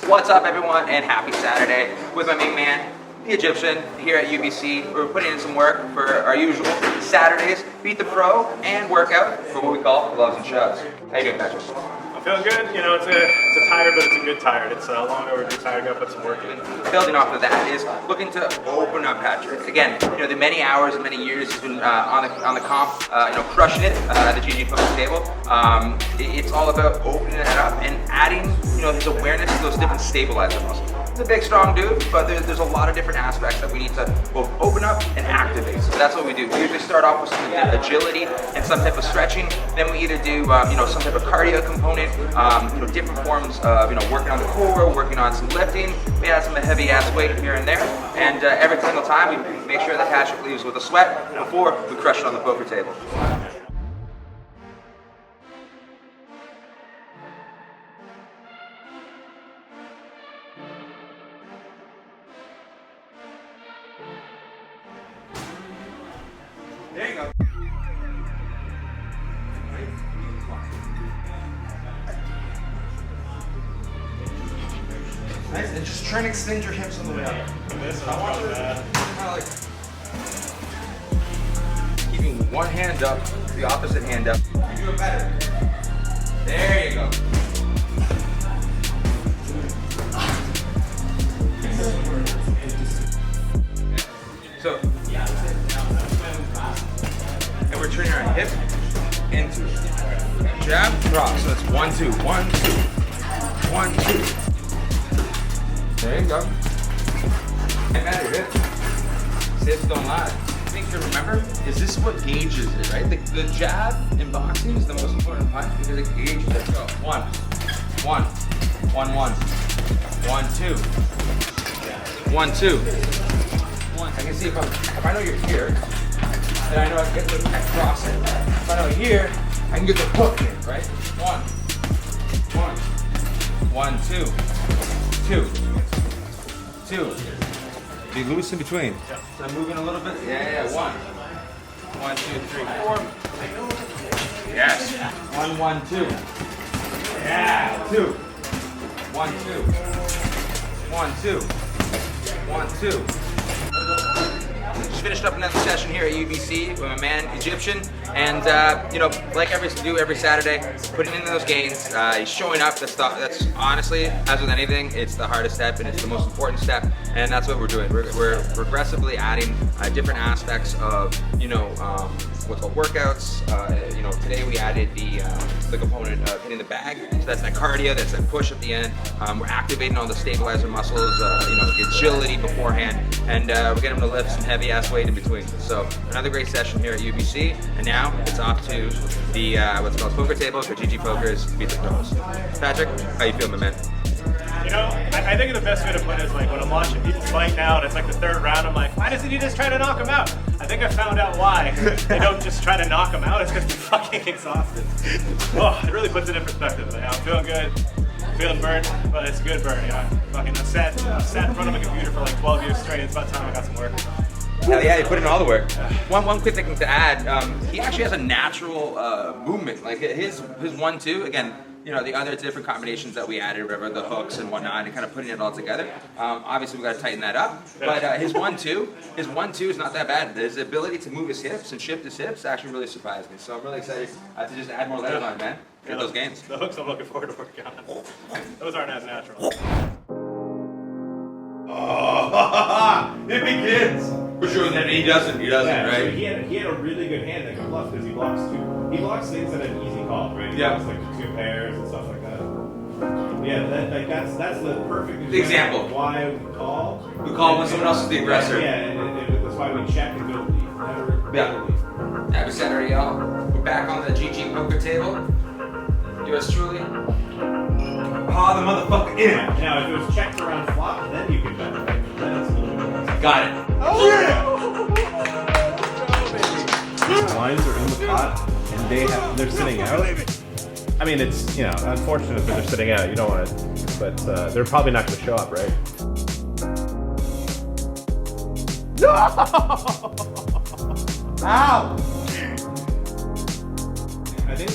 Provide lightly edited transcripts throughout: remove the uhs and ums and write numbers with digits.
What's up, everyone, and happy Saturday with my main man, the Egyptian, here at UBC. We're putting in some work for our usual Saturdays, beat the pro, and workout for what we call gloves and shoves. How you doing, Patrick? I'm feeling good. You know, it's a tired, but it's a good tired. It's a long overdue tired. Gotta put some work in. Building off of that is looking to open up Patrick. Again, you know, the many hours and many years he's been on the comp, crushing it at the GG Poker table. It's all about opening it up and adding, his awareness to those different stabilizer muscles. He's a big, strong dude, but there's a lot of different aspects that we need to both open up and activate. So that's what we do. We usually start off with some agility and some type of stretching. Then we either do, some type of cardio component, different forms of, working on the core, working on some lifting. We add some heavy ass weight here and there. And every single time we make sure that Patrick leaves with a sweat before we crush it on the poker table. There you go. Nice, and just try and extend your hips on the way up. I want you to kind of keeping one hand up, the opposite hand up. You're doing better. There you go. So, and we're turning our hip into jab, cross. So that's 1, 2, 1, 2, 1, 2. There you go. And at your hips. Hips don't lie. The thing to remember is this is what gauges it, right? The jab in boxing is the most important punch because it gauges it. Go. 1, 1, 1, 1, 1, 2, 1, 2. I can see if I know you're here, then I know I can get the cross in. If I know here, I can get the hook in, right? 1, 1, 1, 2, 2, 2. Be loose in between. So I'm moving a little bit. Yeah. 1, 1, 2, 3, 4. Yes. 1, 1, 2. Yeah. 2. 1, 2. 1, 2. 1, 2. Just finished up another session here at UBC with my man Egyptian, and like every Saturday, putting in those gains. He's showing up. That's honestly, as with anything, it's the hardest step and it's the most important step, and that's what we're doing. We're progressively adding different aspects of what's called workouts. Today we added the component of hitting the bag. So that's that cardio, that's that push at the end. We're activating all the stabilizer muscles, agility beforehand, and we're getting them to lift some heavy ass weight in between. So another great session here at UBC, and now it's off to the what's called poker table for GG Pokers Beat the Pros. Patrick, how you feeling, my man? I think the best way to put it is like when I'm watching people fight now and it's like the third round, I'm like, why doesn't he just try to knock him out? I think I found out why. They don't just try to knock him out, it's because they're fucking exhausted. Oh, it really puts it in perspective. Like, I'm feeling good, feeling burnt, but it's a good burn. Fucking I sat in front of a computer for like 12 years straight. It's about time I got some work. Hell yeah, you put in all the work. One quick thing to add, he actually has a natural movement. Like his 1, 2, again, the other different combinations that we added, whatever, the hooks and whatnot, and kind of putting it all together. Obviously, we got to tighten that up. But his 1, 2 is not that bad. His ability to move his hips and shift his hips actually really surprised me. So I'm really excited to just add more legs on, man. Get those gains. The hooks I'm looking forward to working on. Those aren't as natural. Oh, it begins. For sure, and then he doesn't, Yeah, right? so he had a really good hand that could bluff because he blocks things that are easy calls, right? He Yeah. blocks like 2 pairs and stuff like that. Yeah, that's the perfect example. Of why we call. We call when someone else is the aggressor. Yeah, and that's why we check and go lead. Never lead. Happy Saturday, y'all. We're back on the GG poker table. Yours truly. Oh, the motherfucker in. Now, if it was checked around flop, then you can bet, right? Then it's a little bit more. Got it. Oh, yeah! Lines are in the pot and they're sitting out. I mean, it's unfortunate that they're sitting out. You don't want it, but they're probably not going to show up, right? No! Ow! I think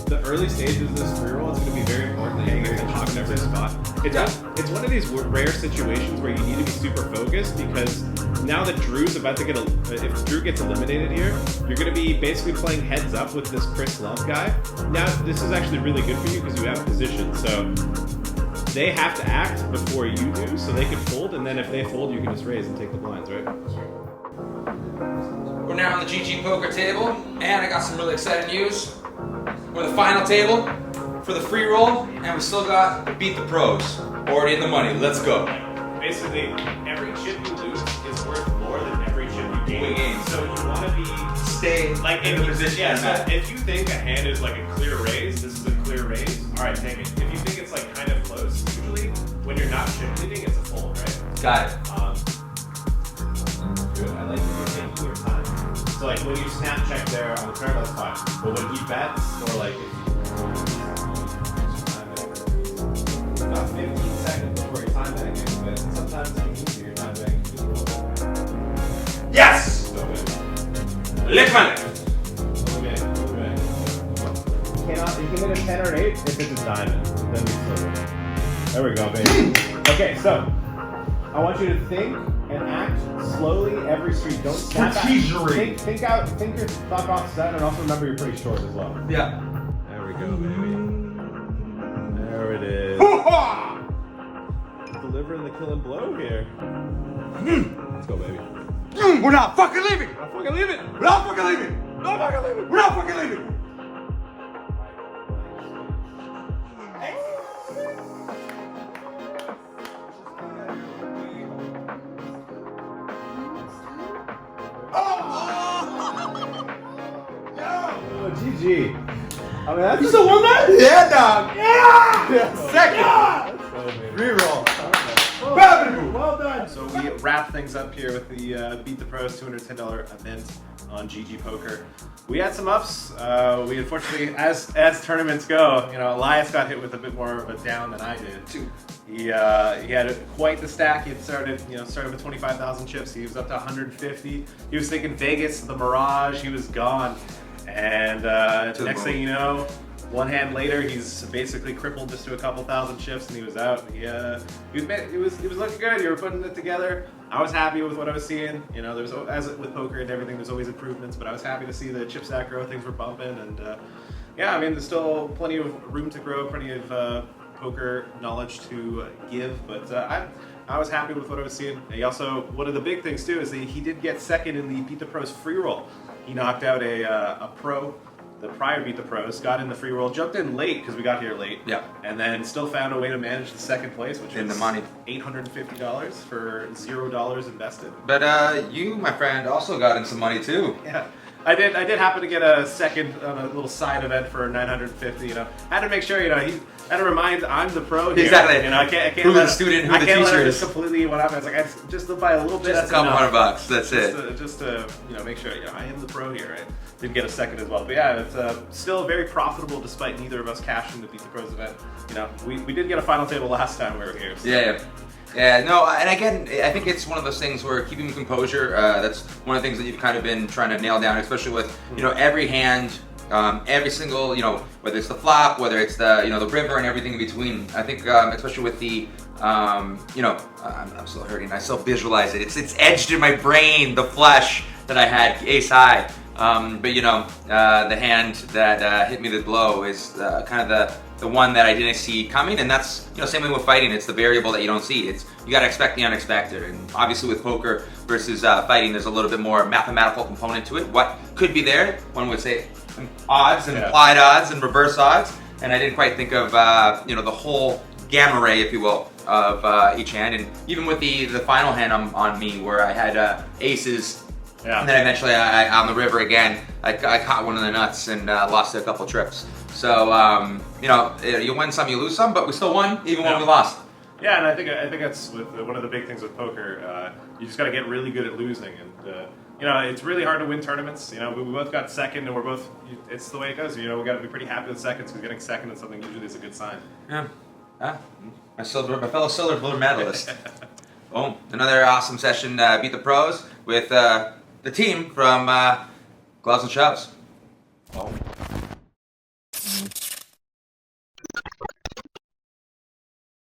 the early stages of this free roll, it's going to be very important that you get the confidence in spot. It's one of these rare situations where you need to be super focused because now that Drew's about to if Drew gets eliminated here, you're going to be basically playing heads up with this Chris Love guy. Now, this is actually really good for you because you have position, so they have to act before you do, so they can fold, and then if they fold, you can just raise and take the blinds, right? We're now on the GG poker table, and I got some really exciting news. We're the final table for the free roll, and we still got Beat the Pros. Already in the money. Let's go. Basically, every chip you lose is worth more than every chip you gain. So you want to stay like in the position. Yeah, so if you think a hand is like a clear raise, this is a clear raise. All right, take it. If you think it's like kind of close, usually when you're not chip leading, it's a fold, right? Got it. Good. I like that you're taking your time. So like when you snap check there on the turn, that's fine. But when he bets, or like if you got 15 seconds before your time betting is good, and sometimes you can do your time betting. Yes! So good. Lick my leg. You can hit a 10 or an 8 if it's a diamond. Then we still win. There we go, baby. Okay, so I want you to think and act slowly every street. Don't snap out. Think your thought box set, and also remember you're pretty short as well. Yeah. There we go, baby. There it is. Delivering the killing blow here. Let's go, baby. We're not fucking leaving. I'm fucking leaving. We're not fucking leaving. No, I'm not gonna leave it. We're not fucking leaving. Oh, GG. I mean, that's You still won that? Yeah, dog. Yeah. Second. Let's go, baby. Reroll. Well done. So we wrap things up here with the Beat the Pros $210 event on GG Poker. We had some ups. We unfortunately, as tournaments go, Elias got hit with a bit more of a down than I did. He had quite the stack. He had started with 25,000 chips. He was up to 150. He was thinking Vegas, the Mirage. He was gone. And next thing you know, one hand later, he's basically crippled just to a couple thousand chips, and he was out. He was looking good. You were putting it together. I was happy with what I was seeing. There's, as with poker and everything, there's always improvements. But I was happy to see the chip stack grow. Things were bumping, and yeah, I mean, there's still plenty of room to grow, plenty of poker knowledge to give. But I was happy with what I was seeing. He also, one of the big things too is that he did get second in the Beat the Pros free roll. He knocked out a pro. The prior Beat the Pros, got in the free roll, jumped in late because we got here late. Yeah. And then still found a way to manage the second place, which in was the money. $850 for $0 invested. But you, my friend, also got in some money too. Yeah. I did happen to get a second on a little side event for $950. Had to make sure, he had to remind I'm the pro here. Exactly. I can't Who the student, who the teacher is. Completely what happened. I was like, I just live by a little bit. Just a couple $100. That's it. Just to make sure I am the pro here. Right? Didn't get a second as well, but yeah, it's still very profitable despite neither of us cashing the Beat the Pros event. We did get a final table last time we were here. So. Yeah, no, and again, I think it's one of those things where keeping composure, that's one of the things that you've kind of been trying to nail down, especially with, every hand, every single, whether it's the flop, whether it's the, the river and everything in between. I think, especially with the, I'm still hurting, I still visualize it. It's edged in my brain, the flush that I had ace high. But the hand that hit me the blow is kind of the one that I didn't see coming, and that's same way with fighting. It's the variable that you don't see. You got to expect the unexpected, and obviously with poker versus fighting, there's a little bit more mathematical component to it. What could be there? One would say odds and implied odds and reverse odds, and I didn't quite think of the whole gamma ray, if you will, of each hand, and even with the final hand on me where I had aces. Yeah. And then eventually, on the river again, I caught one of the nuts and lost a couple trips. So you win some, you lose some, but we still won even when we lost. Yeah, and I think that's one of the big things with poker. You just got to get really good at losing, and it's really hard to win tournaments. We both got second, and we're both. It's the way it goes. We got to be pretty happy with seconds because getting second in something usually is a good sign. Yeah. My fellow silver medalist. Boom! Another awesome session. Beat the Pros with. The team from Gloves and Shoves. Oh.